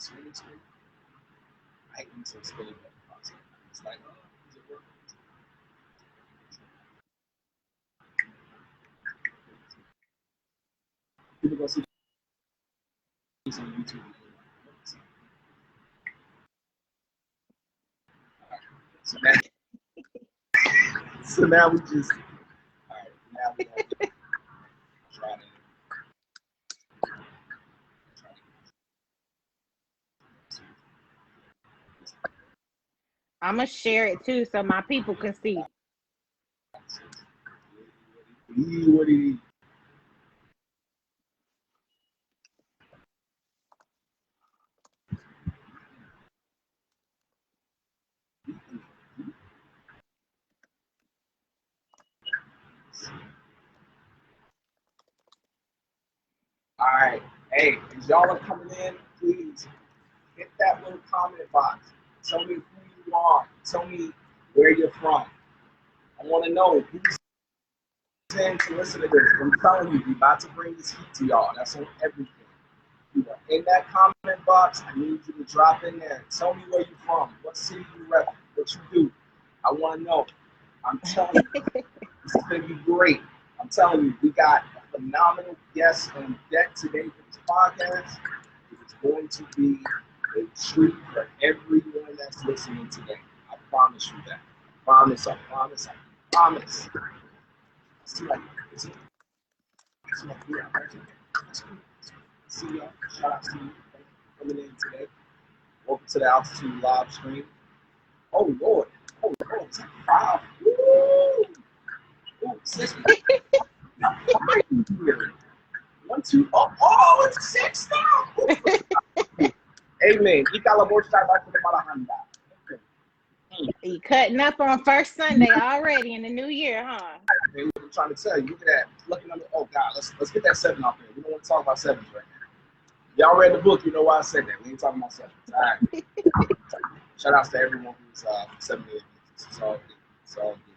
I hate when some spinning pops up. It's like, oh, is it working? People go see this on YouTube. So now we just, all right, now we have to try to. I'm going to share it too so my people can see. What do you? All right, hey, as y'all are coming in, please hit that little comment box. Tell me who you are. Tell me where you're from. I want to know who's in to listen to this. I'm telling you, we're about to bring this heat to y'all. That's on everything. You are in that comment box. I need you to drop in there. Tell me where you're from, what city you rep, what you do. I want to know. I'm telling you, this is going to be great. I'm telling you, we got a phenomenal guest on deck today for this podcast. It's going to be a treat for everyone that's listening today. I promise you that. I promise, I promise, I promise. See y'all. Shout out to you for coming in today. Welcome to the Altitude live stream. Oh Lord. Oh Lord, it's like 5. Woo! Ooh, 6. 1, 2. Oh, it's 6 now. Amen. You cutting up on first Sunday already in the new year, huh? Man, I'm trying to tell you. Look at that. Looking at oh God, let's get that 7 off there. We don't want to talk about 7s right now. Y'all read the book, you know why I said that. We ain't talking about 7s. All right. Shout outs to everyone who's 7 years. It's all good. It's all good.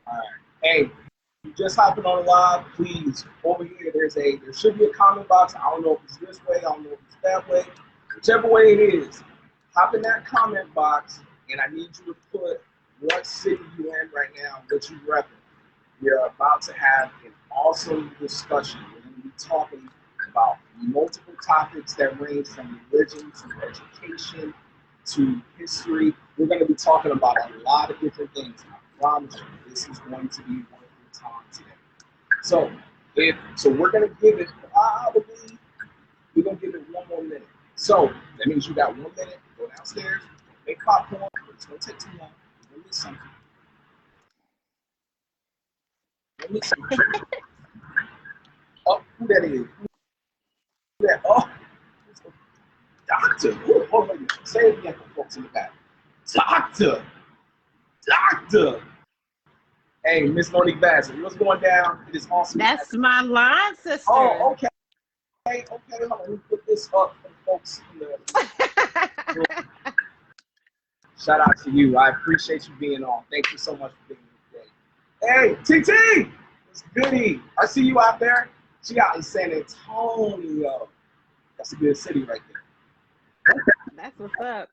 All right. Hey, you just hopping on the live, please. Over here, there should be a comment box. I don't know if it's this way. I don't know if it's that way. Whichever way it is, hop in that comment box, and I need you to put what city you're in right now, what you repping. We're about to have an awesome discussion. We're going to be talking about multiple topics that range from religion to education to history. We're going to be talking about a lot of different things. I promise you, this is going to be worth your time today. So we're going to give it, probably, we're going to give it 1 more minute. So that means you got 1 minute. Go downstairs, make popcorn. It's going to take too long. You're going to miss something. Oh, who that is? Who that? Oh, doctor. Oh, say it again for folks in the back. Doctor. Hey, Miss Monique Bassett, what's going down? It is awesome. That's my line sister. Oh, okay. Okay, hold on. Let me put this up for folks in the Shout out to you. I appreciate you being on. Thank you so much for being here today. Hey, TT! It's goody. I see you out there. She out in San Antonio. That's a good city right there. That's what's up.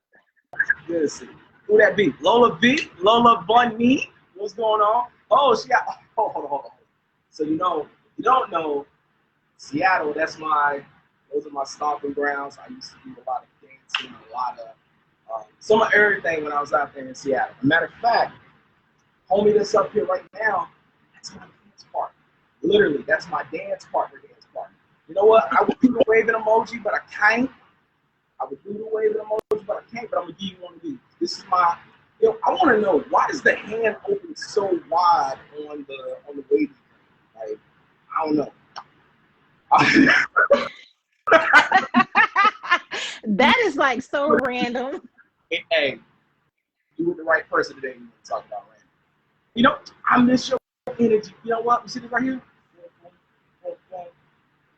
Good city. Who that be? Lola B? Lola Bunny? What's going on? Oh, she got. Oh, hold on. So you don't know, Seattle. Those are my stomping grounds. I used to do a lot of dancing, a lot of some of everything when I was out there in Seattle. As a matter of fact, homie that's up here right now, that's my dance partner. Literally, that's my dance partner. You know what? I would do the waving emoji, but I can't. But I'm gonna give you one of these. This is my. I want to know, why does the hand open so wide on the waving? Like, I don't know. That is like so random. Hey, you with the right person today. You want to talk about random. I miss your energy. You know what? You see this right here?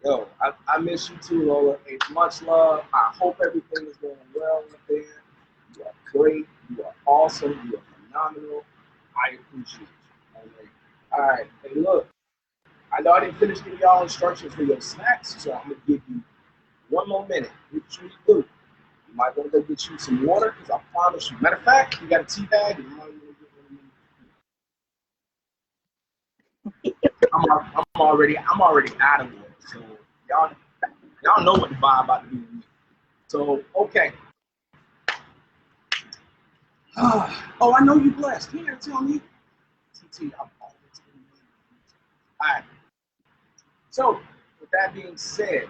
Yo, I miss you too, Lola. Hey, much love. I hope everything is going well up there. You are great. You are awesome. You are phenomenal. I appreciate you. All right. Hey, look. I know I didn't finish giving y'all instructions for your snacks, so I'm going to give you 1 more minute. What you do? might want to go get you some water because I promise you. Matter of fact, you got a tea bag. And I'm already out of water. So y'all know what the vibe about to be with me. So okay. Oh, I know you blessed. You never tell me. TT, I'm always going to be. All right. So with that being said,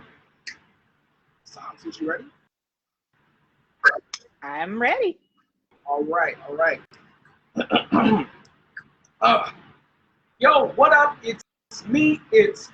Psalms, is you ready? I'm ready. All right. Yo, what up? It's me. It's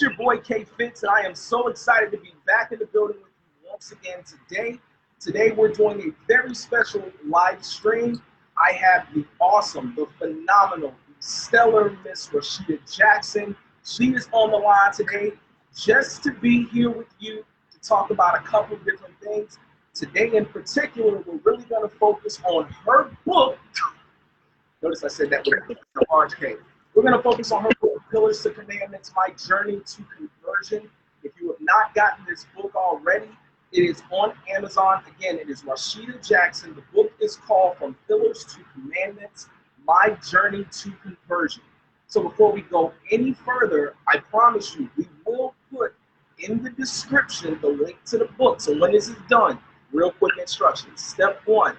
your boy K Fitz, and I am so excited to be back in the building with you once again today. Today we're doing a very special live stream. I have the awesome, the phenomenal, the stellar Miss Rasheedah Jackson. She is on the line today just to be here with you to talk about a couple of different things. Today in particular, we're really going to focus on her book. Notice I said that with a large K. We're going to focus on her book, Pillars to Commandments, My Journey to Conversion. If you have not gotten this book already, it is on Amazon. Again, it is Rasheedah Jackson. The book is called From Pillars to Commandments, My Journey to Conversion. So before we go any further, I promise you, we will put in the description the link to the book. So when this is done, real quick instructions. Step 1,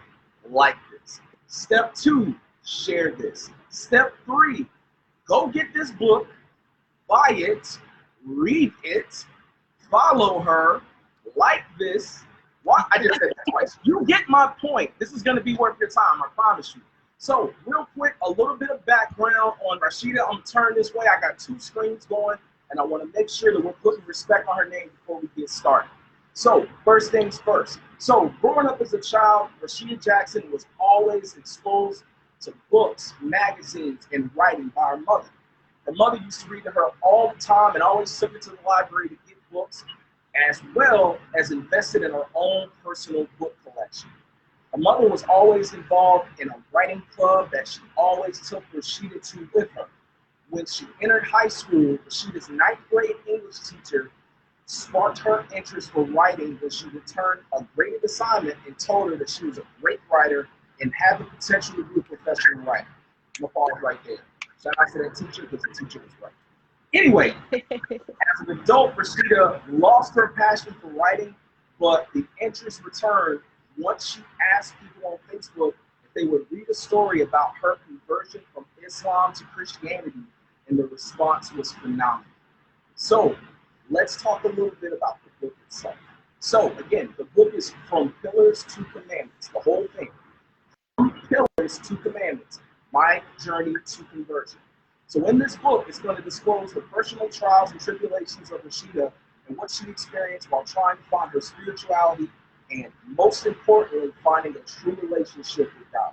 like this. Step 2, share this. Step 3, go get this book, buy it, read it, follow her, like this. What? I just said that twice. You get my point. This is going to be worth your time, I promise you. So real quick, a little bit of background on Rasheedah. I'm going to turn this way. I got 2 screens going, and I want to make sure that we're putting respect on her name before we get started. So first things first. So growing up as a child, Rasheedah Jackson was always exposed to books, magazines, and writing by her mother. Her mother used to read to her all the time and always took her to the library to get books, as well as invested in her own personal book collection. Her mother was always involved in a writing club that she always took Rasheedah to with her. When she entered high school, Rasheedah's 9th grade English teacher sparked her interest for writing when she returned a graded assignment and told her that she was a great writer and had the potential to be a professional writer. I'm gonna pause right there. Shout out to that teacher because the teacher was right. Anyway, as an adult, Rasheedah lost her passion for writing, but the interest returned once she asked people on Facebook if they would read a story about her conversion from Islam to Christianity, and the response was phenomenal. So let's talk a little bit about the book itself. So again, the book is From Pillars to Commandments, the whole thing. From Pillars to Commandments, My Journey to Conversion. So in this book, it's going to disclose the personal trials and tribulations of Rasheedah and what she experienced while trying to find her spirituality and, most importantly, finding a true relationship with God.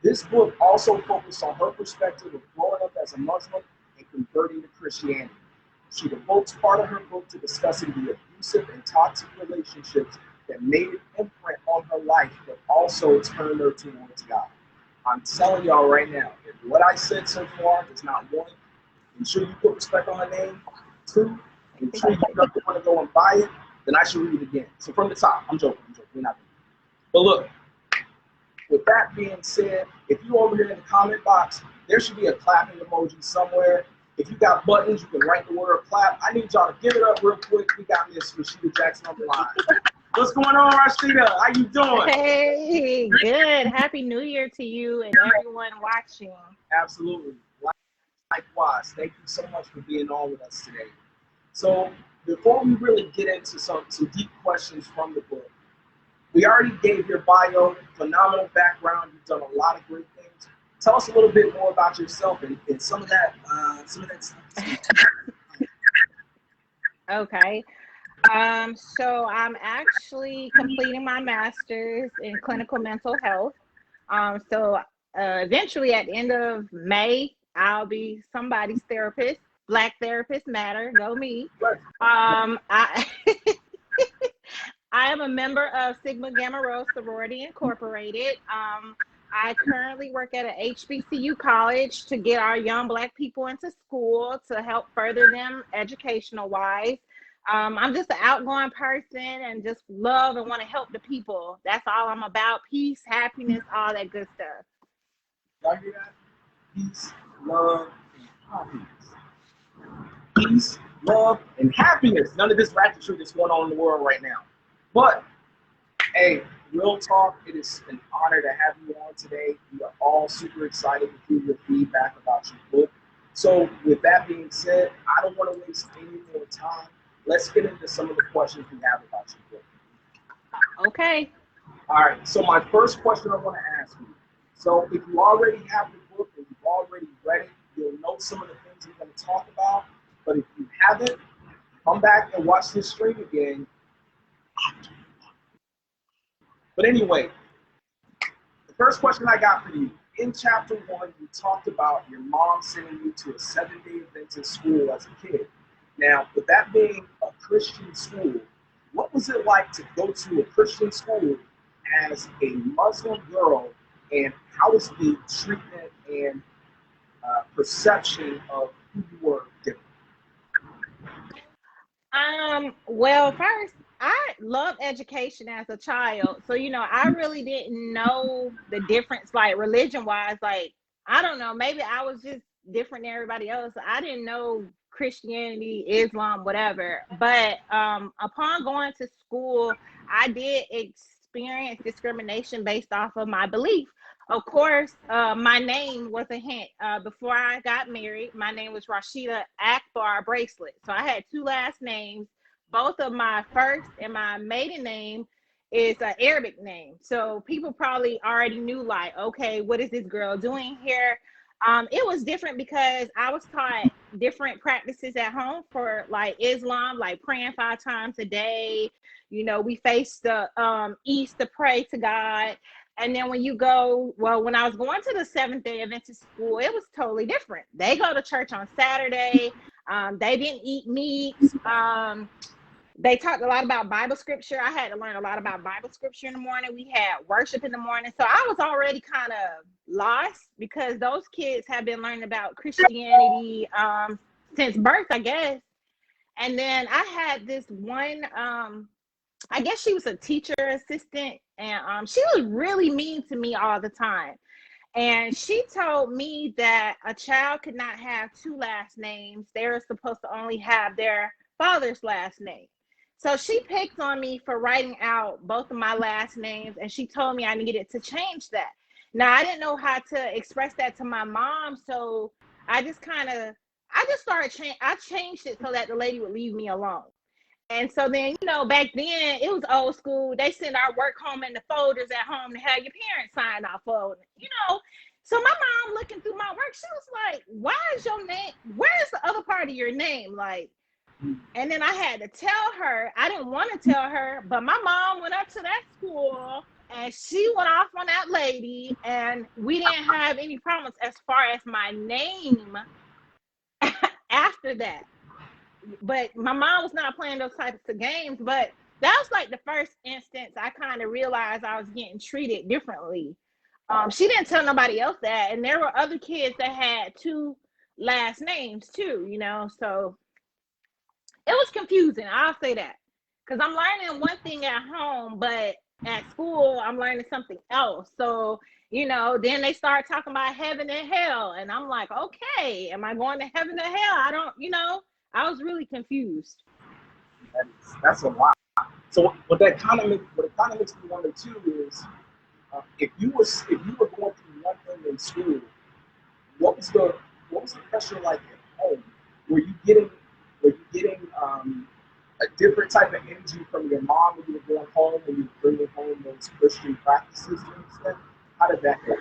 This book also focused on her perspective of growing up as a Muslim and converting to Christianity. She devotes part of her book to discussing the abusive and toxic relationships that made an imprint on her life, but also turned her towards God. I'm telling y'all right now, if what I said so far is not 1, ensure you put respect on her name. 2, ensure you want to go and buy it, then I should read it again. So from the top, I'm joking. We're not doing it. But look, with that being said, if you over here in the comment box, there should be a clapping emoji somewhere. If you got buttons, you can write the word clap. I need y'all to give it up real quick. We got Miss Rasheedah Jackson on the line. What's going on, Rasheedah? How you doing? Hey, good. Happy New Year to you and everyone watching. Absolutely. Likewise. Thank you so much for being on with us today. So before we really get into some deep questions from the book, we already gave your bio, phenomenal background. You've done a lot of great things. Tell us a little bit more about yourself and some of that stuff. Okay. So I'm actually completing my master's in clinical mental health. So eventually at the end of May, I'll be somebody's therapist. Black Therapist Matter, go me. I I am a member of Sigma Gamma Rho Sorority Incorporated. I currently work at a HBCU college to get our young Black people into school to help further them educational wise. I'm just an outgoing person and just love and want to help the people. That's all I'm about. Peace, happiness, all that good stuff. Y'all hear that? Peace, love, and happiness. Peace, love, and happiness. None of this ratchet shit that's going on in the world right now. But, hey, real talk, it is an honor to have you on today. We are all super excited to hear your feedback about your book. So, with that being said, I don't want to waste any more time. Let's get into some of the questions we have about your book. Okay. All right, so my first question I want to ask you. So if you already have the book and you've already read it, you'll know some of the things we're going to talk about. But if you haven't, come back and watch this stream again. But anyway, the first question I got for you, in chapter 1, you talked about your mom sending you to a 7-day Adventist school as a kid. Now, with that being a Christian school, what was it like to go to a Christian school as a Muslim girl, and how was the treatment and perception of who you were different? Well, first, I loved education as a child. So, I really didn't know the difference, like religion-wise. Like, I don't know, maybe I was just different than everybody else. I didn't know Christianity, Islam, whatever. But upon going to school, I did experience discrimination based off of my belief. Of course, my name was a hint. Before I got married, my name was Rasheeda Akbar Bracelet. So I had 2 last names. Both of my first and my maiden name is an Arabic name. So people probably already knew, like, okay, what is this girl doing here? It was different because I was taught different practices at home for like Islam, like praying 5 times a day. We face the east to pray to God. And then when I was going to the 7th-day Adventist school, it was totally different. They go to church on Saturday. They didn't eat meat. They talked a lot about Bible scripture. I had to learn a lot about Bible scripture in the morning. We had worship in the morning. So I was already kind of lost because those kids have been learning about Christianity since birth, I guess. And then I had this one, I guess she was a teacher assistant, and she was really mean to me all the time. And she told me that a child could not have 2 last names. They're supposed to only have their father's last name. So she picked on me for writing out both of my last names, and she told me I needed to change that. Now, I didn't know how to express that to my mom, so I just I changed it so that the lady would leave me alone. And so then, back then it was old school. They send our work home in the folders at home to have your parents sign off for it. So my mom looking through my work, she was like, why is your name, where's the other part of your name? Like, and then I had to tell her, I didn't want to tell her, but my mom went up to that school and she went off on that lady, and we didn't have any problems as far as my name after that. But my mom was not playing those types of games. But that was like the first instance I kind of realized I was getting treated differently. She didn't tell nobody else that. And there were other kids that had 2 last names too, so it was confusing. I'll say that. Because I'm learning one thing at home, but at school, I'm learning something else. So, then they start talking about heaven and hell. And I'm like, okay, am I going to heaven or hell? I don't, I was really confused. That's a lot. So what it kind of makes me wonder too is if you were going through one thing in school, what was the pressure like at home? Were you getting a different type of energy from your mom when you were going home, when you were bringing home those Christian practices and stuff? How did that go?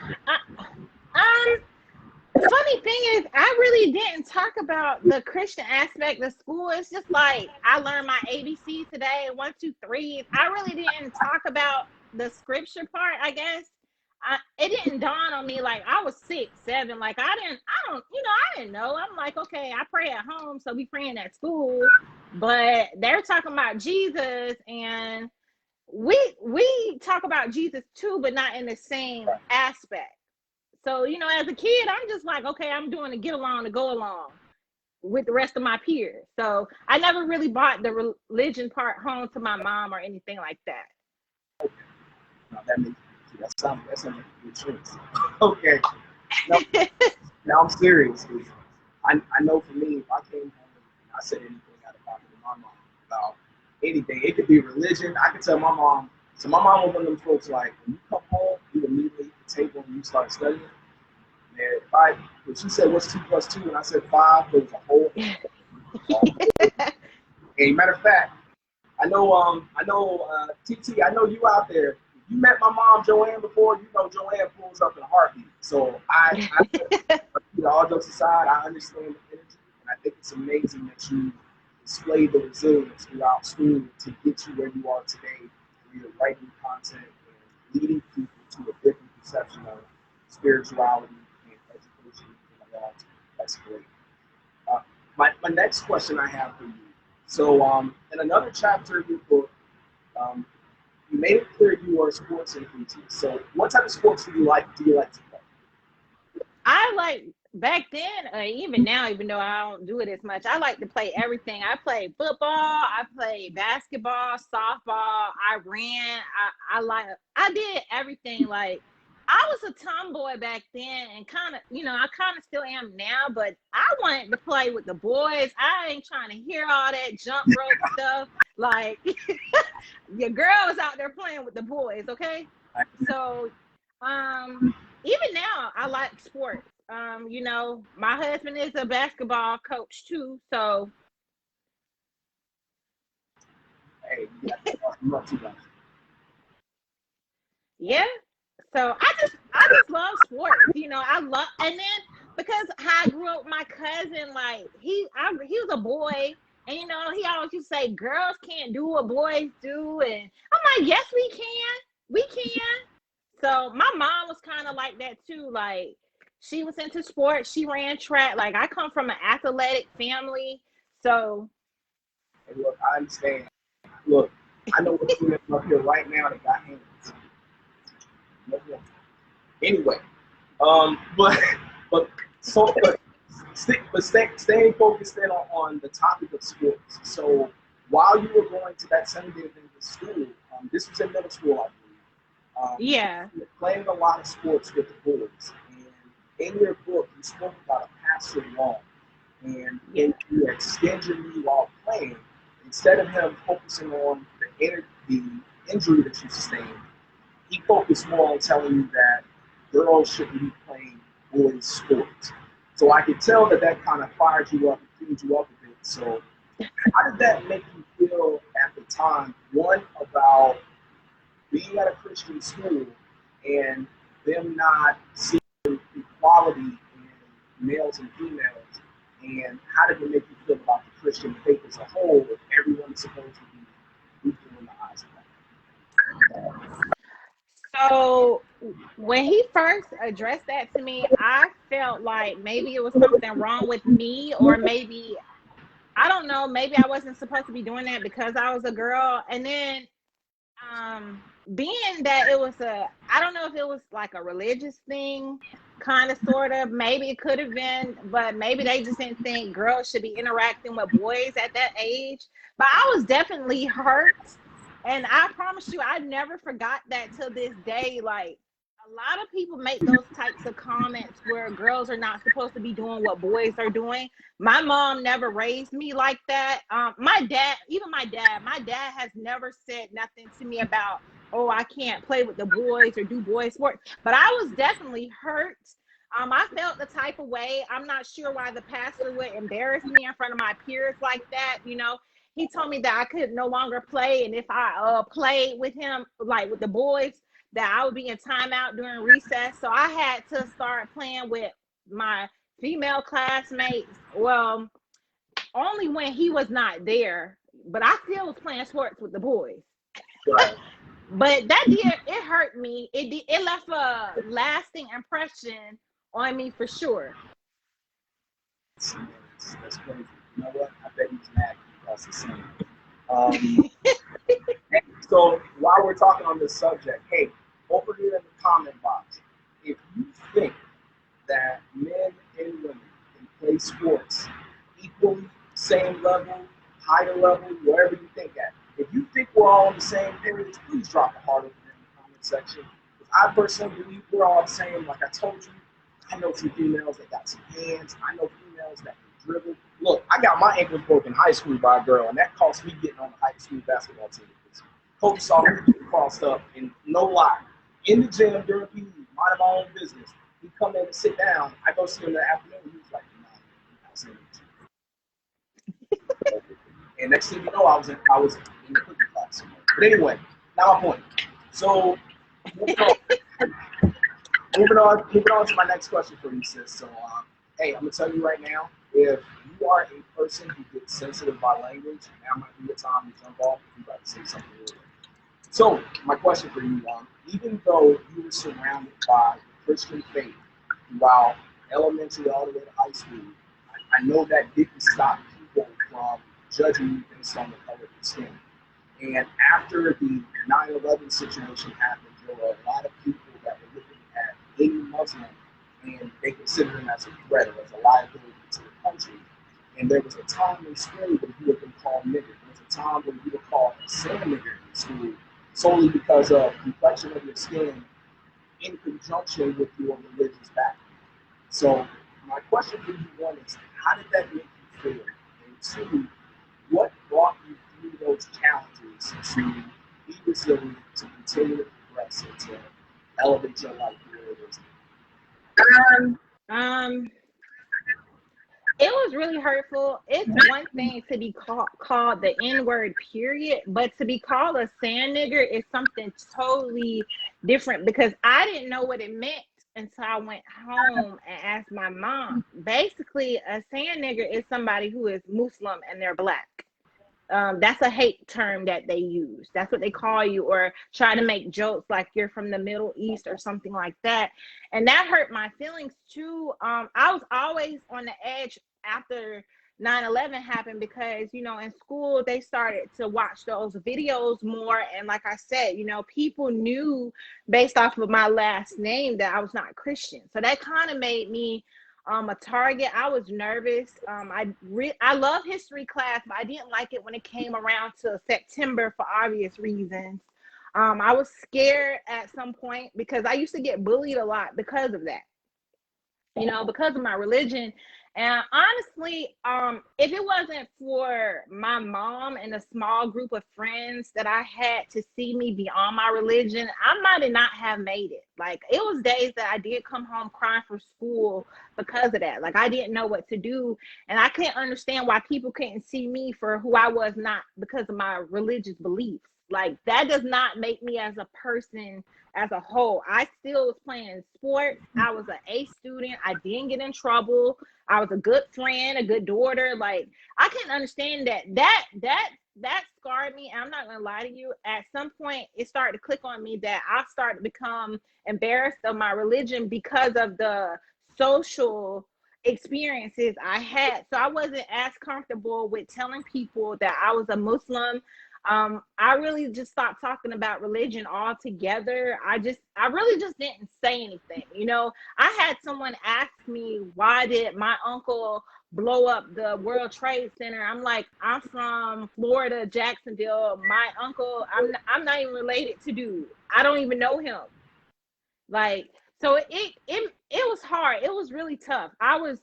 The funny thing is, I really didn't talk about the Christian aspect of school. It's just like I learned my ABC today, 1, 2, 3. I really didn't talk about the scripture part, I guess. It didn't dawn on me. Like, I was 6, 7. Like, I didn't know. I'm like, okay, I pray at home, so we praying at school. But they're talking about Jesus, and we talk about Jesus too, but not in the same aspect. So, as a kid, I'm just like, okay, I'm doing a get along to go along. with the rest of my peers. So I never really brought the religion part home to my mom or anything like that. Okay. No, that sounds like a good choice. Okay. No, now I'm serious. I know for me, if I came home and I said anything out of pocket to my mom about anything, it could be religion. I could tell my mom. So my mom was one of them folks like, when you come home, you immediately hit the table and you start studying. And if she said, "What's 2 plus 2?" and I said 5, there was a whole. And matter of fact, I know TT. I know you out there. If you met my mom Joanne before, you know Joanne pulls up in a heartbeat. So all jokes aside, I understand the energy, and I think it's amazing that you displayed the resilience throughout school to get you where you are today, where you're writing content and leading people to a different perception of spirituality and education in the long term. That's great. My next question I have for you. So, in another chapter of your book, you made it clear you are a sports enthusiast. So, what type of sports do you like to play? I like back then, even now, even though I don't do it as much, I like to play everything. I played football, I played basketball, softball, I ran, I did everything. Like, I was a tomboy back then, and kind of, I kind of still am now, but I wanted to play with the boys. I ain't trying to hear all that jump rope stuff. Like, your girl is out there playing with the boys, okay? So, even now, I like sports. My husband is a basketball coach too, so. Hey, not too much. Yeah. So I just love sports. I love, and then because how I grew up with my cousin, like he was a boy, and he always used to say girls can't do what boys do, and I'm like, yes, we can. So my mom was kind of like that too. Like she was into sports, she ran track. Like I come from an athletic family, so. Hey, look, I understand. Look, I know what's doing up here right now that got hands. Anyway, staying focused in on the topic of sports. So while you were going to that Sunday event in school, this was in middle school, I believe. Yeah. You were playing a lot of sports with the boys, and in your book, you spoke about a pastor wrong, and you extend your knee while playing. Instead of him focusing on the injury that you sustained, he focused more on telling you that girls shouldn't be playing boys' sports. So I could tell that kind of fired you up and cleaned you up a bit. So how did that make you feel at the time? One, about being at a Christian school and them not seeing equality in males and females. And how did it make you feel about the Christian faith as a whole if everyone's supposed to be equal in the eyes of God? So when he first addressed that to me, I felt like maybe it was something wrong with me, or maybe, I don't know, maybe I wasn't supposed to be doing that because I was a girl. And then being that it was I don't know if it was like a religious thing, kind of, sort of, maybe it could have been, but maybe they just didn't think girls should be interacting with boys at that age. But I was definitely hurt. And I promise you, I never forgot that till this day. Like, a lot of people make those types of comments where girls are not supposed to be doing what boys are doing. My mom never raised me like that. My dad has never said nothing to me about, oh, I can't play with the boys or do boy sports. But I was definitely hurt. I felt the type of way. I'm not sure why the pastor would embarrass me in front of my peers like that. He told me that I could no longer play, and if I played with him, like with the boys, that I would be in timeout during recess. So I had to start playing with my female classmates. Well, only when he was not there, but I still was playing sports with the boys. Right. But that it hurt me. It left a lasting impression on me for sure. That's crazy. You know what? I bet he's mad because the same. So while we're talking on this subject, hey, over here in the comment box, if you think that men and women can play sports equally equally, same level, higher level, wherever you think at. If you think we're all on the same page, please drop a heart over there in the comment section. Because I personally believe we're all the same. Like I told you, I know some females that got some hands. I know females that can dribble. Look, I got my ankles broken in high school by a girl, and that cost me getting on the high school basketball team. Coach saw me getting crossed up, and no lie, in the gym during PE, minding my own business. He come in and sit down. I go see him in the afternoon. He was like, "No, I'm not seeing you." And next thing you know, I was in the cooking class. But anyway, now my point. So moving on to my next question for you, sis. So, hey, I'm gonna tell you right now, if you are a person who gets sensitive by language, now might be the time to jump off. You got to say something real quick. So, my question for you, even though you were surrounded by Christian faith throughout elementary all the way to high school, I know that didn't stop people from judging you based on the color of your skin. And after the 9/11 situation happened, there were a lot of people that were looking at any Muslim and they considered him as a threat or as a liability to the country. And there was a time in school when you would be called nigger. There was a time when you were called a sand nigger in school solely because of the complexion of your skin in conjunction with your religious background. So my question for you, one, is how did that make you feel? And two, what brought you through those challenges to be resilient, to continue to progress, and to elevate your life where it is now? It was really hurtful. It's one thing to be called the N-word, period, but to be called a sand nigger is something totally different because I didn't know what it meant until I went home and asked my mom. Basically, a sand nigger is somebody who is Muslim and they're black. That's a hate term that they use. That's what they call you, or try to make jokes like you're from the Middle East or something like that. And that hurt my feelings too. I was always on the edge after 9/11 happened because, you know, in school they started to watch those videos more. And like I said, you know, people knew based off of my last name that I was not Christian. So that kind of made me a target. I was nervous. I love history class, but I didn't like it when it came around to September for obvious reasons. I was scared at some point because I used to get bullied a lot because of that, you know, because of my religion. And honestly, if it wasn't for my mom and a small group of friends that I had to see me beyond my religion, I might not have made it. Like, it was days that I did come home crying from school because of that. Like, I didn't know what to do. And I couldn't understand why people couldn't see me for who I was, not because of my religious beliefs. Like, that does not make me as a person as a whole. I still was playing sports. I was an A student. I didn't get in trouble. I was a good friend, a good daughter. Like, I couldn't understand that. That scarred me. I'm not gonna lie to you. At some point, it started to click on me that I started to become embarrassed of my religion because of the social experiences I had. So I wasn't as comfortable with telling people that I was a Muslim. I really just stopped talking about religion altogether. I really just didn't say anything. You know, I had someone ask me, why did my uncle blow up the World Trade Center? I'm like, I'm from Florida, Jacksonville. My uncle, I'm not even related to dude. I don't even know him. Like, so it was hard. It was really tough. I was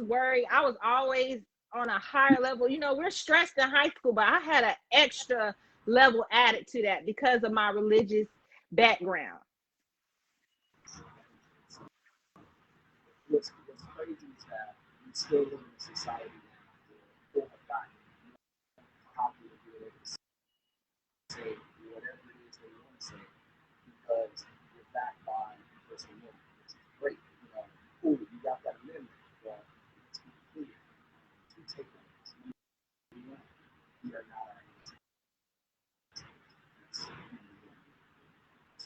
worried. I was always on a higher level. You know, we're stressed in high school, but I had an extra level added to that because of my religious background. What's crazy is that we still live in a society now where people have gotten popular to be able to say whatever it is they want to say because you're backed by the first amendment, which is great. You know, cool, you got that amendment, but let's be clear. Two takeaways. Number one, we are not our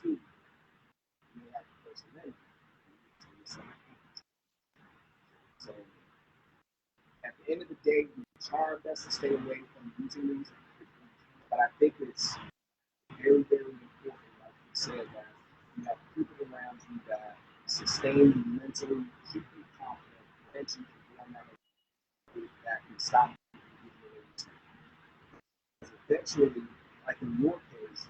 two, we have the first amendment. So at the end of the day, we try our best to stay away from using these, but I think it's very, very important, like you said, that you have people around you that sustain you mentally, keep you confident, prevent you from going that stop. Eventually, like in your case,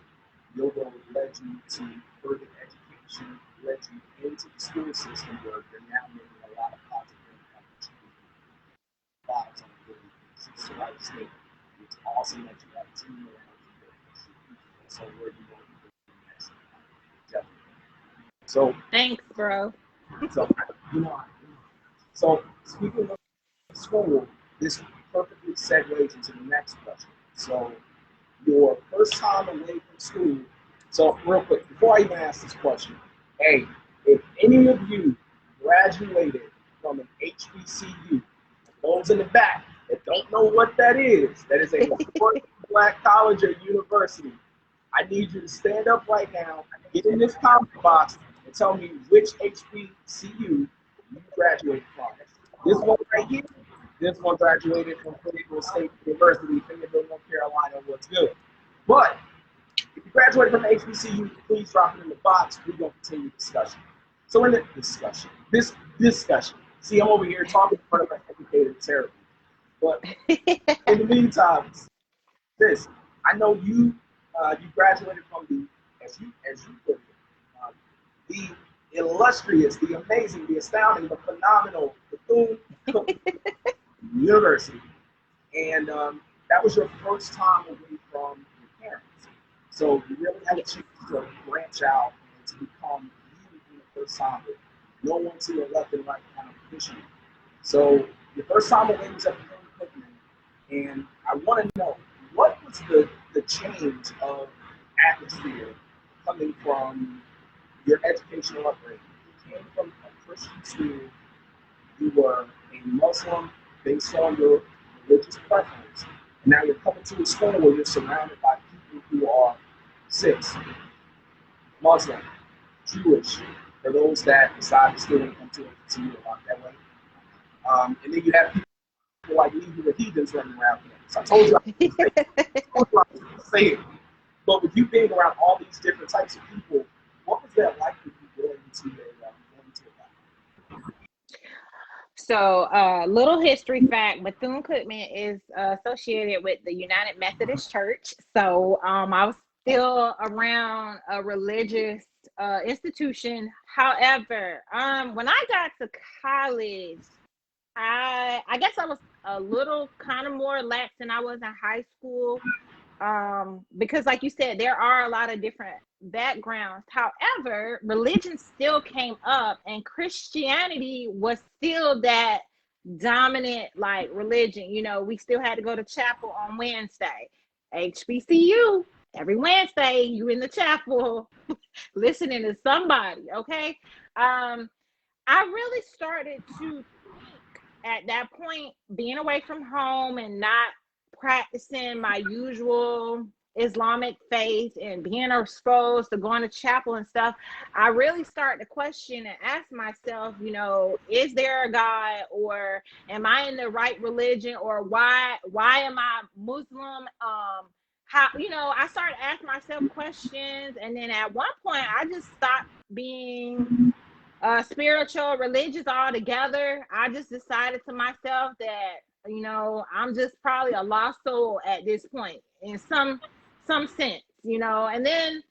yoga led you to further education, led you into the school system where you're now making a lot of positive impact lives on a daily basis. So I just think it's awesome that you have a team around you that support you. So where you want to go next. Definitely. So Thanks, bro. so you know, so speaking of school, this perfectly segues into the next question. So your first time away from school. So real quick, before I even ask this question, hey, if any of you graduated from an HBCU, those in the back that don't know what that is a historic black college or university, I need you to stand up right now, get in this comment box, and tell me which HBCU you graduated from. This one right here, this one graduated from Fayetteville State University, Fayetteville, North Carolina. What's good? But if you graduate from the HBCU, please drop it in the box. We're going to continue discussion. So in the this discussion, see, I'm over here talking in front of an educated therapy. But in the meantime, this, I know you you graduated from the, as you put it, the illustrious, the amazing, the astounding, the phenomenal Bethune University. And that was your first time away from your parents. So you really had a chance to branch out and to become you in the first time with no one to your left and right kind of pushing you. So your first time away was at the Cookman, and I want to know, what was the change of atmosphere coming from your educational upbringing? You came from a Christian school, you were a Muslim based on your religious preference, and now you're coming to a school where you're surrounded by people who are six, Muslim, Jewish, for those that decide to still come to a lot that way. And then you have people like me who are heathens running around here. So I told you I was say it. But with you being around all these different types of people, what was that like for you going into a So, little history fact: Bethune-Cookman is associated with the United Methodist Church. So, I was still around a religious institution. However, when I got to college, I guess I was a little kind of more lax than I was in high school. Because like you said, there are a lot of different backgrounds. However, religion still came up, and Christianity was still that dominant like religion. You know, we still had to go to chapel on Wednesday. HBCU, every Wednesday you in the chapel listening to somebody. Okay. I really started to at that point, being away from home and not practicing my usual Islamic faith and being exposed to going to chapel and stuff, I really started to question and ask myself, you know, is there a God, or am I in the right religion, or why am I Muslim? How, you know, I started asking myself questions, and then at one point I just stopped being spiritual, religious altogether. I just decided to myself that, you know, I'm just probably a lost soul at this point in some sense, you know. And then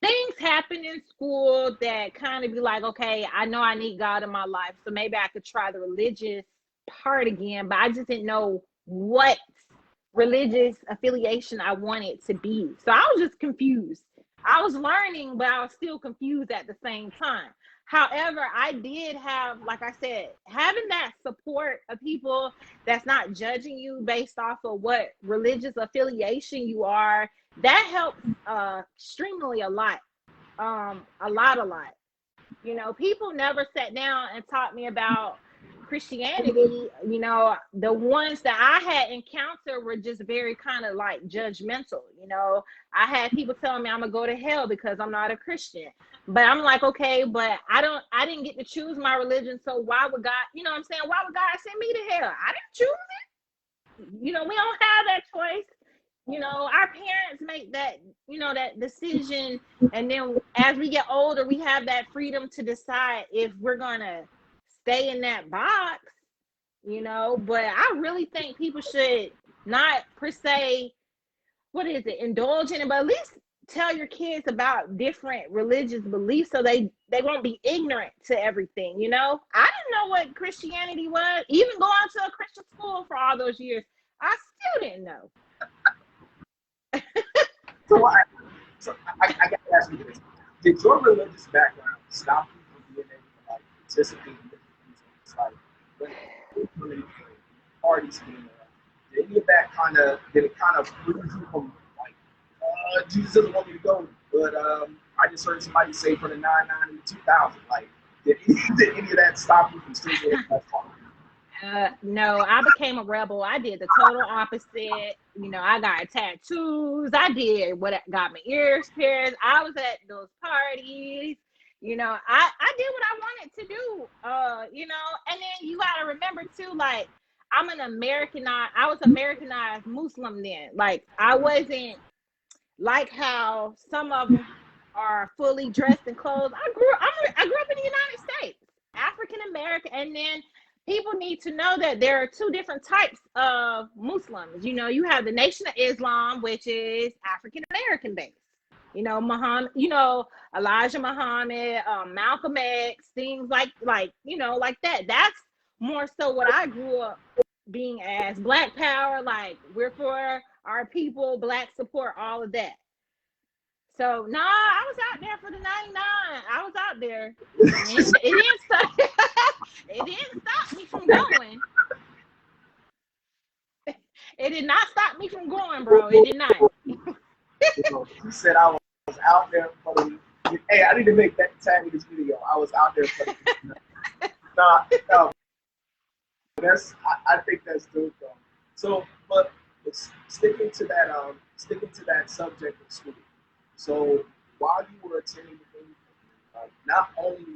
things happen in school that kind of be like, okay, I know I need God in my life, so maybe I could try the religious part again, but I just didn't know what religious affiliation I wanted to be. So I was just confused. I was learning, but I was still confused at the same time. However, I did have, like I said, having that support of people that's not judging you based off of what religious affiliation you are, that helps extremely a lot. A lot. You know, people never sat down and taught me about Christianity. You know, the ones that I had encountered were just very kind of like judgmental. You know, I had people telling me I'm gonna go to hell because I'm not a Christian. But I'm like, okay, but I didn't get to choose my religion, so why would God, you know what I'm saying? Why would God send me to hell? I didn't choose it. You know, we don't have that choice. You know, our parents make that, you know, that decision, and then as we get older, we have that freedom to decide if we're gonna stay in that box you know, but I really think people should not per se, what is it, indulge in it, but at least tell your kids about different religious beliefs so they won't be ignorant to everything, you know. I didn't know what Christianity was, even going to a Christian school for all those years. I still didn't know. I got to ask you this. Did your religious background stop you from being able to like participate in different things? It's like when parties came around, did any of that did it kind of freeze you from like, Jesus doesn't want me to go, but I just heard somebody say from the 99 to 2000, like, did any of that stop you from still getting that far? No, I became a rebel. I did the total opposite. You know, I got tattoos. I did got my ears pierced. I was at those parties. You know, I did what I wanted to do. You know, and then you gotta remember too, like I was Americanized Muslim then. Like I wasn't like how some of them are fully dressed in clothes. I grew up in the United States, African American, and then people need to know that there are two different types of Muslims. You know, you have the Nation of Islam, which is African American based. You know, Muhammad, you know, Elijah Muhammad, Malcolm X, things like you know, like that. That's more so what I grew up being as. Black power, like we're for our people, black support, all of that. So nah, I was out there for the 99. I was out there. It didn't stop. It didn't stop me from going. It did not stop me from going, bro. It did not. He said I was out there for the. Hey, I need to make that tag in this video. I was out there for the. No, I think that's dope though. So, but sticking to that subject of school. So while you were attending the thing, not only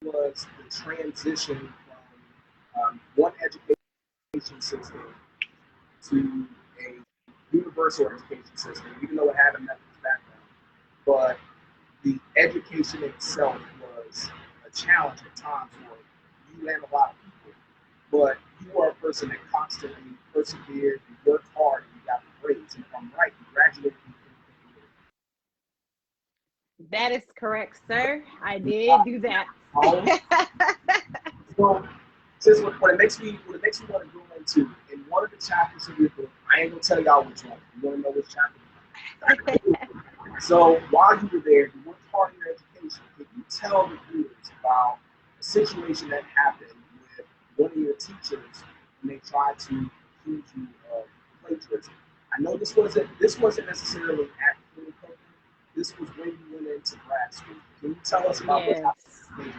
was the transition from one education system to a universal education system, even though it had a Methodist background, but the education itself was a challenge at times for you and a lot of people. But you are a person that constantly persevered, you worked hard, and you got the grades. And if I'm right, you graduated. That is correct, sir. I did do that. So, since what it makes me want to go into in one of the chapters of your book, I ain't gonna tell y'all which one. You want to know which chapter? So while you were there, you worked hard in your education. Can you tell the viewers about a situation that happened with one of your teachers when they tried to accuse you of plagiarism? I know this wasn't necessarily at clinical. This was when you went into grad school. Can you tell us about what happened?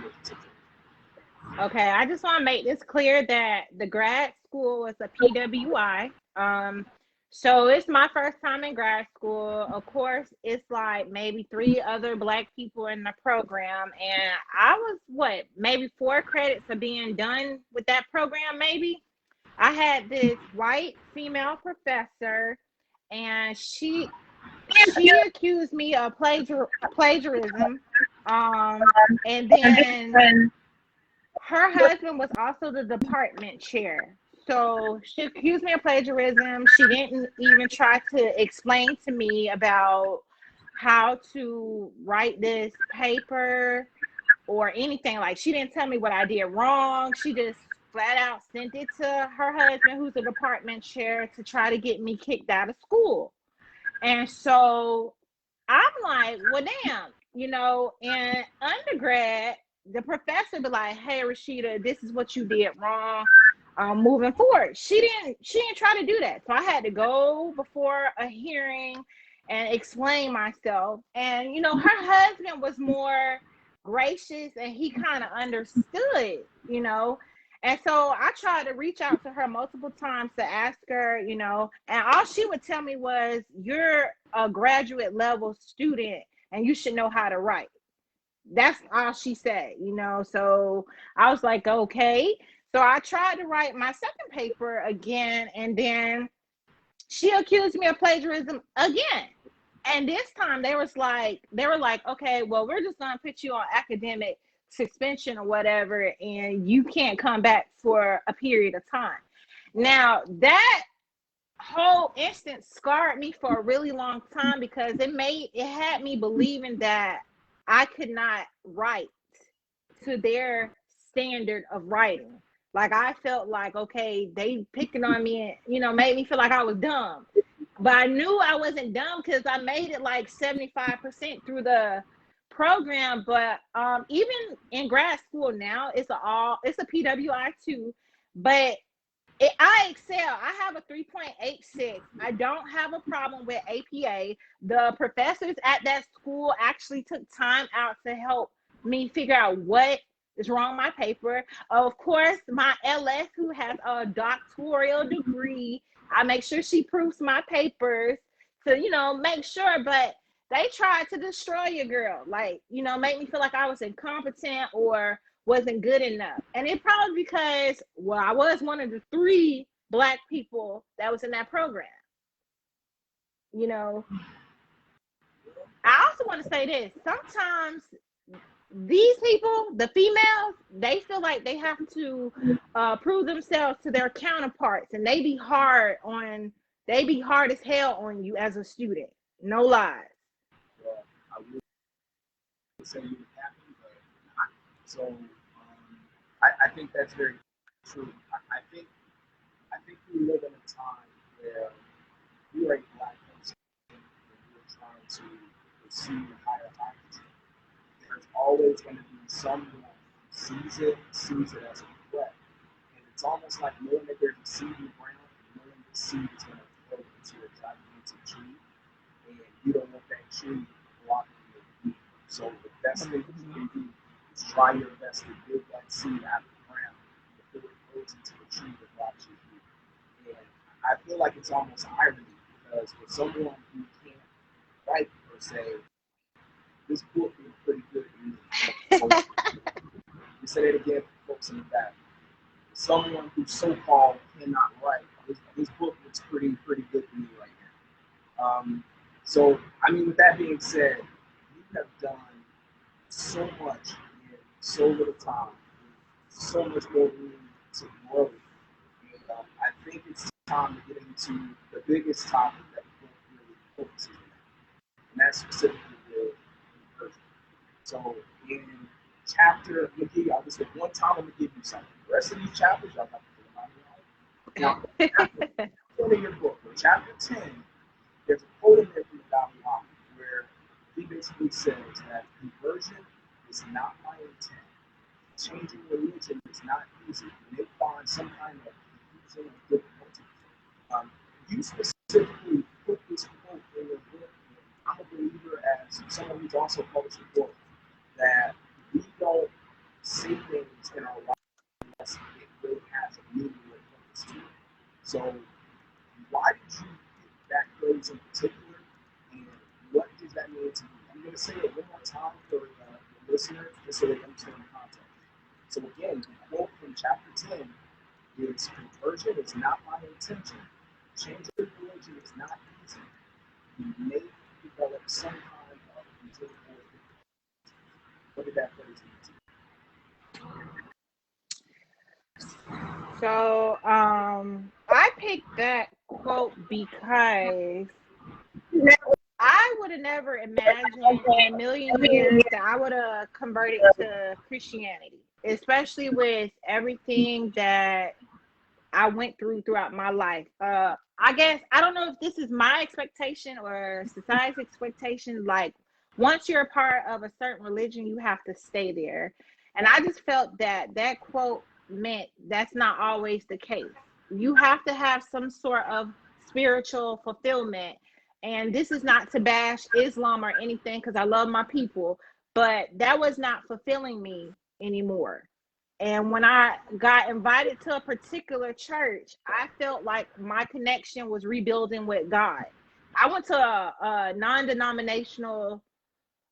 Okay, I just want to make this clear that the grad school was a PWI. So it's my first time in grad school. Of course, it's like maybe 3 other Black people in the program. And I was, maybe 4 credits of being done with that program, maybe. I had this white female professor, and she accused me of plagiarism. And then her husband was also the department chair. So she accused me of plagiarism. She didn't even try to explain to me about how to write this paper or anything. Like, she didn't tell me what I did wrong. She just flat out sent it to her husband, who's the department chair, to try to get me kicked out of school. And so I'm like, well, damn, you know, in undergrad, the professor be like, hey, Rasheeda, this is what you did wrong. Moving forward. She didn't try to do that. So I had to go before a hearing and explain myself. And, you know, her husband was more gracious and he kind of understood, you know. And so I tried to reach out to her multiple times to ask her, you know, and all she would tell me was, you're a graduate level student and you should know how to write. That's all she said, you know. So I was like, okay. So I tried to write my second paper again, and then she accused me of plagiarism again. And this time they were like, okay, well, we're just gonna put you on academic suspension or whatever, and you can't come back for a period of time. Now that whole instance scarred me for a really long time because it had me believing that I could not write to their standard of writing. Like I felt like, okay, they picking on me and, made me feel like I was dumb. But I knew I wasn't dumb because I made it like 75% through the program. But even in grad school now, it's a PWI too. But I excel. I have a 3.86. I don't have a problem with APA. The professors at that school actually took time out to help me figure out what is wrong with my paper. Of course, my LS, who has a doctoral degree, I make sure she proofs my papers to, make sure. But they tried to destroy your girl, like, make me feel like I was incompetent or wasn't good enough. And it probably because, well, I was one of the 3 Black people that was in that program. I also want to say this. Sometimes these people, the females, they feel like they have to prove themselves to their counterparts, and they be hard as hell on you as a student. No lies. Well, I would say you were happy, but not. So I think that's very true. I think we live in a time where you are a Black person and you're trying to pursue higher heights. There's always going to be someone who sees it as a threat. And it's almost like knowing that there's a seed in the ground and knowing the seed is going to grow into a gigantic tree. And you don't want that tree blocking your view. So the best thing you can do is try your best to build that seed out of the ground before it grows into a tree that blocks your view. And I feel like it's almost irony because for someone who can't write per se, this book is pretty good to me. You say it again for folks in the back. Someone who so-called cannot write, this book looks pretty good to me right now. So, I mean, with that being said, you have done so much in so little time, so much more room to grow. And I think it's time to get into the biggest topic that the book really focuses on, and that's specifically the conversion. So, in chapter, I'll just say one time, I'm going to give you something. The rest of these chapters, y'all got to put them on your own. Now, chapter 10 of your book, chapter 10, there's a quote in there from the Dalai Lama where he basically says that conversion is not my intent. Changing religion is not easy. You may find some kind of confusion or difficulty. You specifically put this quote in your book. I'm a believer, as someone who's also published a book, that we don't see things in our life unless it really has a meaning or purpose to it. So, why did you pick that phrase in particular, and what does that mean to you? I'm going to say it one more time for the listeners, just so they understand the context. So again, the quote from chapter 10 is, conversion is not my intention. Changing religion is not easy. You may develop some kind of control. What did that phrase mean to you? So I picked that quote because I would have never imagined in a million years that I would have converted to Christianity, especially with everything that I went throughout my life. I guess I don't know if this is my expectation or society's expectation. Like, once you're a part of a certain religion, you have to stay there. And I just felt that quote meant that's not always the case. You have to have some sort of spiritual fulfillment. And this is not to bash Islam or anything, because I love my people, but that was not fulfilling me anymore. And when I got invited to a particular church, I felt like my connection was rebuilding with God. I went to a non-denominational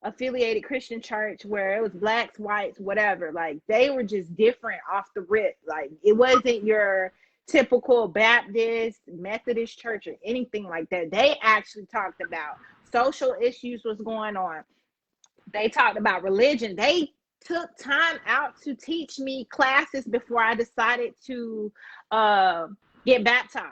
affiliated Christian church where it was blacks, whites, whatever. Like, they were just different off the rip. Like, it wasn't your typical Baptist, Methodist church or anything like that. They actually talked about social issues was going on. They talked about religion. They took time out to teach me classes before I decided to get baptized.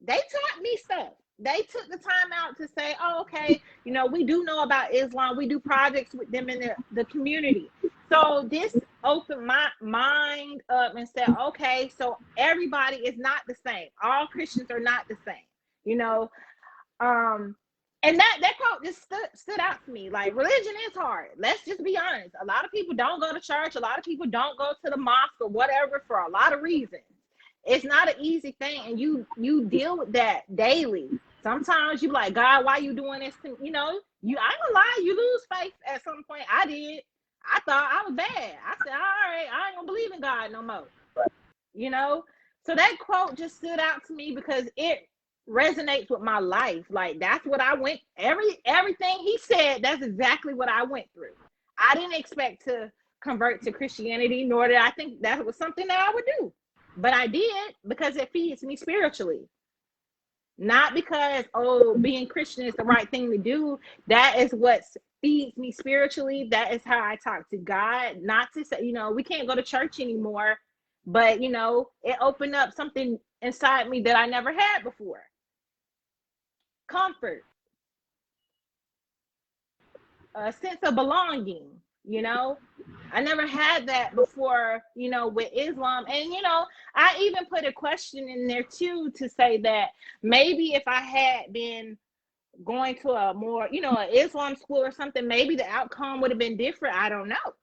They taught me stuff. They took the time out to say, oh, okay, you know, we do know about Islam. We do projects with them in the community. So this opened my mind up and said, okay, so everybody is not the same. All Christians are not the same, you know. And that quote just stood out to me. Like, religion is hard. Let's just be honest. A lot of people don't go to church. A lot of people don't go to the mosque or whatever for a lot of reasons. It's not an easy thing, and you deal with that daily. Sometimes you like, God, why you doing this to me? You know, I ain't gonna lie, you lose faith at some point. I did. I thought I was bad. I said, all right, I ain't gonna believe in God no more. You know? So that quote just stood out to me because it resonates with my life. Like, that's what I went, everything he said, that's exactly what I went through. I didn't expect to convert to Christianity, nor did I think that was something that I would do. But I did because it feeds me spiritually. Not because, oh, being Christian is the right thing to do. That is what feeds me spiritually. That is how I talk to God. Not to say, you know, we can't go to church anymore, but, you know, it opened up something inside me that I never had before. Comfort. A sense of belonging, you know. I never had that before, you know, with Islam. And, you know, I even put a question in there too to say that maybe if I had been going to a more, you know, an Islam school or something, maybe the outcome would have been different. I don't know.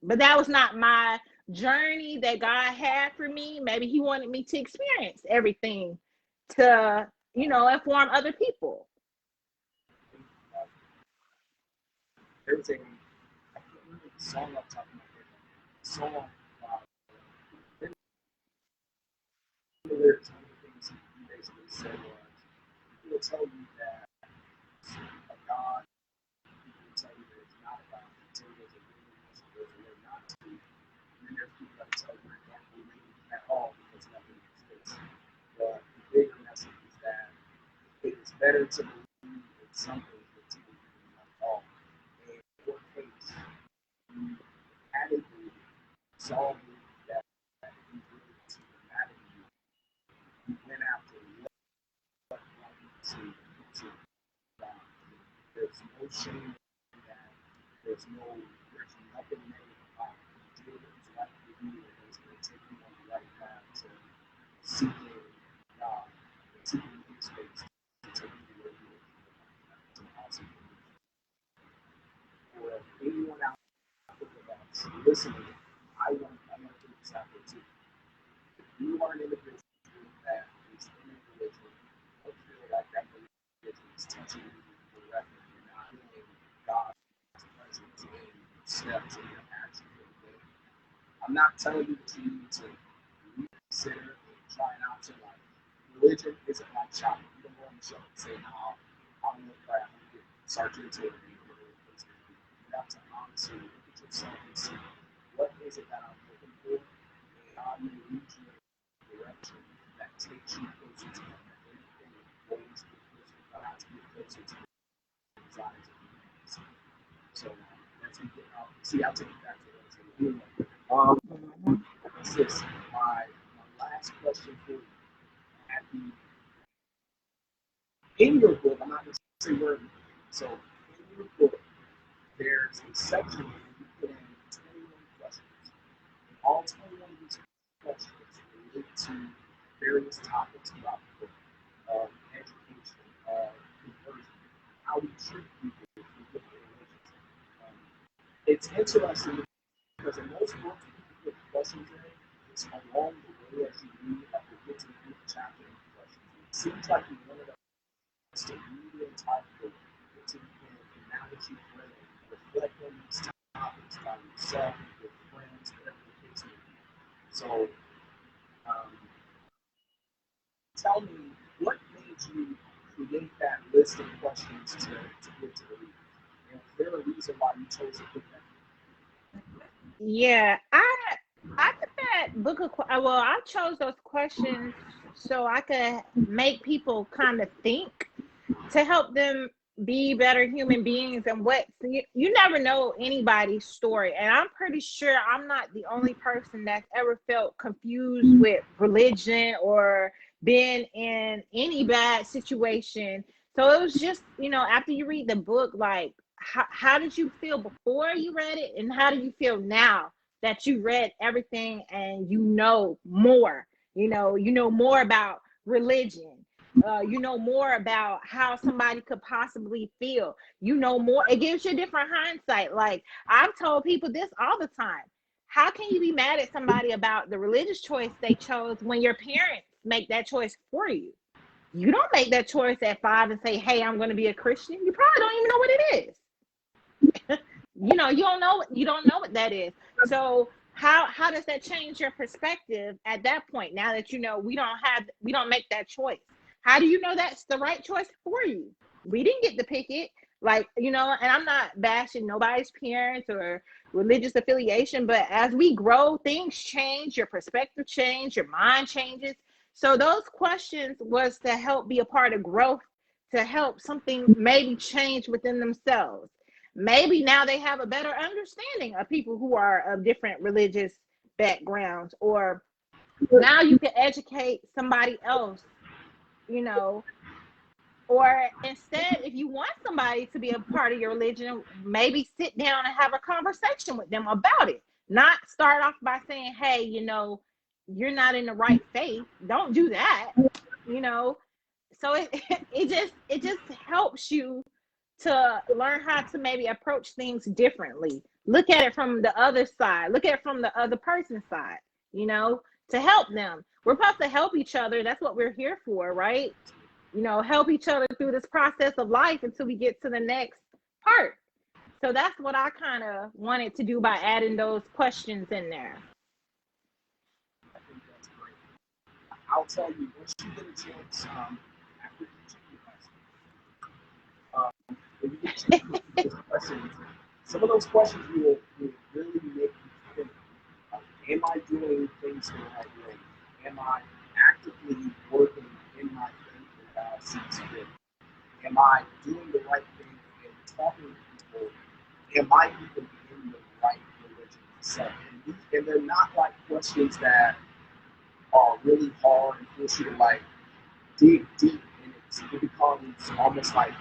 But that was not my journey that God had for me. Maybe he wanted me to experience everything to, you know, inform other people. Everything. I can't remember the song I'm talking about. Song. The lyrics, one of the things he basically said was, he will tell you that a God, he will tell you that it's not about you, tell you there's a willingness, there's a way not to, and then there's people that tell you you can't believe at all because nothing exists. But the bigger message is that it is better to believe in something than to believe in not at all. And in your case, you had a belief, saw a belief that you really to matter to you. You went after what you to God. There's no shame in that. There's nothing negative about it. You did what was right for you, and it's going to take you on the right path to seeking God and seeking His face to take you where you are to awesome things. For anyone out there that's listening, I want to put this out there too. If you are an individual that is in a religion, don't feel like that religion is touching you directly. You're not feeling God's presence in steps in your actions every day. I'm not telling you that you need to reconsider and try not to like. Religion isn't like shopping. You don't go on the shelf and say, "No, I'm gonna try. I'm gonna search into it." You have to honestly look at yourself and see what is it that I'm looking for, and how do you lead you in a direction that takes you closer to Him. Everything always get closer to God, to get closer to the desires of humanity. So as we get out, see, I'll take it back to that. Sis, my last question for you. At the in your book, I'm not going to say where. So in your book, there's a section where you put in 21 questions. And all 21 of these questions relate to various topics about the book, education, conversion, how we treat people with different relationships. It's interesting because in most books, people put questions in. It's along the way as you read, like you get to the end of the chapter and questions. It seems like you wanted us to read the entire book until you can, and now that you've read it, reflect on these topics by yourself, with friends, whatever the case may be. So, tell me, what made you create that list of questions to give to the reader? And is there a reason why you chose to put that? Yeah, I put that book of I chose those questions so I could make people kind of think, to help them be better human beings. And what you never know anybody's story, and I'm pretty sure I'm not the only person that's ever felt confused with religion or been in any bad situation. So it was just, after you read the book, like how did you feel before you read it, and how do you feel now that you read everything and you know more? You know more about religion. You know more about how somebody could possibly feel. You know more. It gives you a different hindsight. Like, I've told people this all the time. How can you be mad at somebody about the religious choice they chose when your parents make that choice for you? You don't make that choice at 5 and say, hey, I'm going to be a Christian. You probably don't even know what it is. You don't know what that is. So how does that change your perspective at that point? Now that we don't make that choice. How do you know that's the right choice for you? We didn't get to pick it. Like, and I'm not bashing nobody's parents or religious affiliation, but as we grow, things change, your perspective change, your mind changes. So those questions was to help be a part of growth, to help something maybe change within themselves. Maybe now they have a better understanding of people who are of different religious backgrounds, or now you can educate somebody else, or instead, if you want somebody to be a part of your religion, maybe sit down and have a conversation with them about it. Not start off by saying, hey, you're not in the right faith. Don't do that. So it just helps you to learn how to maybe approach things differently. Look at it from the other side. Look at it from the other person's side, to help them. We're supposed to help each other. That's what we're here for, right? Help each other through this process of life until we get to the next part. So that's what I kind of wanted to do by adding those questions in there. I think that's great. I'll tell you, once you get a chance, after each when you get a chance to these questions, some of those questions will really make you think, am I doing things the right way? Am I actively working in my faith that God sees fit? Am I doing the right thing and talking to people? Am I even in the right religion myself? And they're not like questions that are really hard and force you to like dig deep in it. It becomes almost like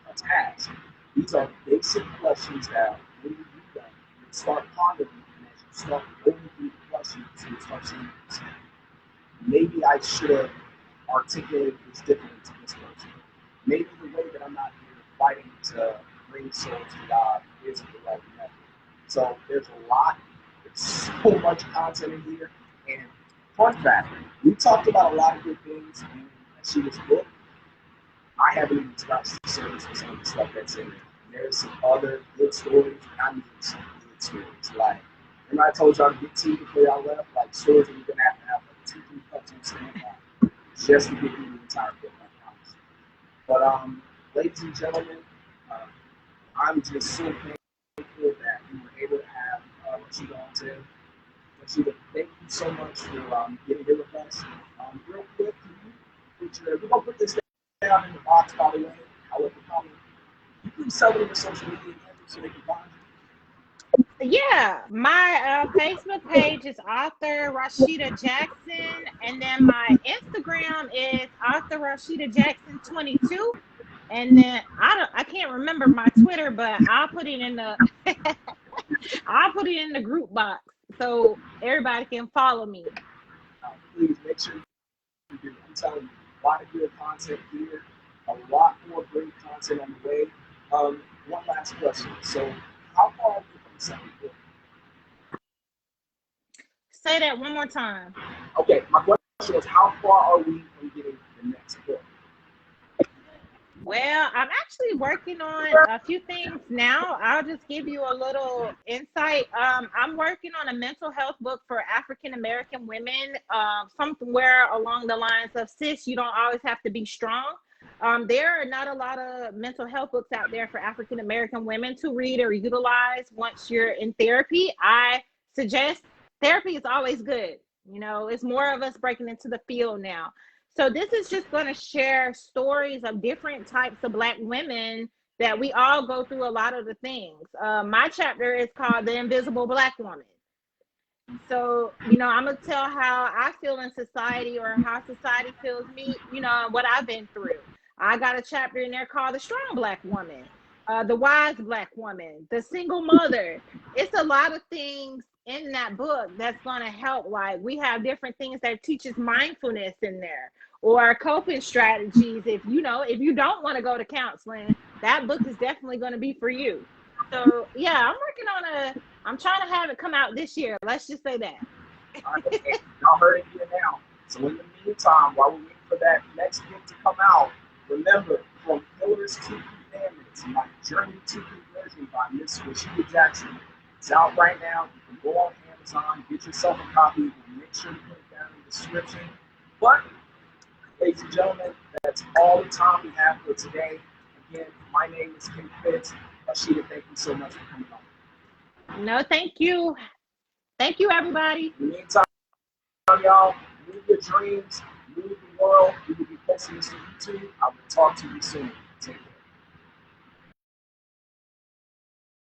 a task. These are basic questions that when you do them, you start pondering, and as you start going through the questions, you start saying, maybe I should have articulated this differently to this person. Maybe the way that I'm not here fighting to bring souls to God isn't the right method. So there's a lot, there's so much content in here. And fun fact, we talked about a lot of good things in Rasheedah's book. I haven't even scratched the surface of some of the stuff that's in there. There's some other good stories, and I mean some good stories. Like, remember I told y'all to get tea before y'all left? Like, stories that you're going to have like 2-3 cups on standby just to get through the entire book, I promise. But, ladies and gentlemen, I'm just so thankful that we were able to have Rasheedah on today. Rasheedah, thank you so much for getting here with us. Real quick, we're going to put this down in the box, by the way. I'll let you comment. You can sell it in the social media handles so they can find you. Yeah, my Facebook page is author Rasheedah Jackson, and then my Instagram is author Rasheedah Jackson 22. And then I can't remember my Twitter, but I'll put it in the I'll put it in the group box so everybody can follow me. Please make sure you do. I'm telling you, a lot of good content here, a lot more great content on the way. One last question. So, how far are we from the second book? Say that one more time. Okay, my question was, how far are we from getting the next book? Well, I'm actually working on a few things now. I'll just give you a little insight. I'm working on a mental health book for African American women, somewhere along the lines of, sis, you don't always have to be strong. There are not a lot of mental health books out there for African American women to read or utilize once you're in therapy. I suggest therapy is always good. It's more of us breaking into the field now. So this is just going to share stories of different types of Black women that we all go through a lot of the things. My chapter is called The Invisible Black Woman. So, you know, I'm going to tell how I feel in society, or how society feels me, you know, what I've been through. I got a chapter in there called The Strong Black Woman, The Wise Black Woman, The Single Mother. It's a lot of things in that book that's going to help. Like, we have different things that teaches mindfulness in there, or coping strategies. If you know, if you don't want to go to counseling, that book is definitely going to be for you. So yeah, I'm trying to have it come out this year. Let's just say that. All right, y'all heard it here now. So in the meantime, while we're waiting for that next book to come out, remember, From Pillars to Commandments, My Journey to Conversion by Miss Rasheedah Jackson. It's out right now. You can go on Amazon, get yourself a copy. We'll make sure to put it down in the description. But, ladies and gentlemen, that's all the time we have for today. Again, my name is Fitz. Rasheedah, thank you so much for coming on. No, thank you. Thank you, everybody. In the meantime, y'all, move your dreams, move the world. We will be posting this to YouTube. I will talk to you soon. Take care.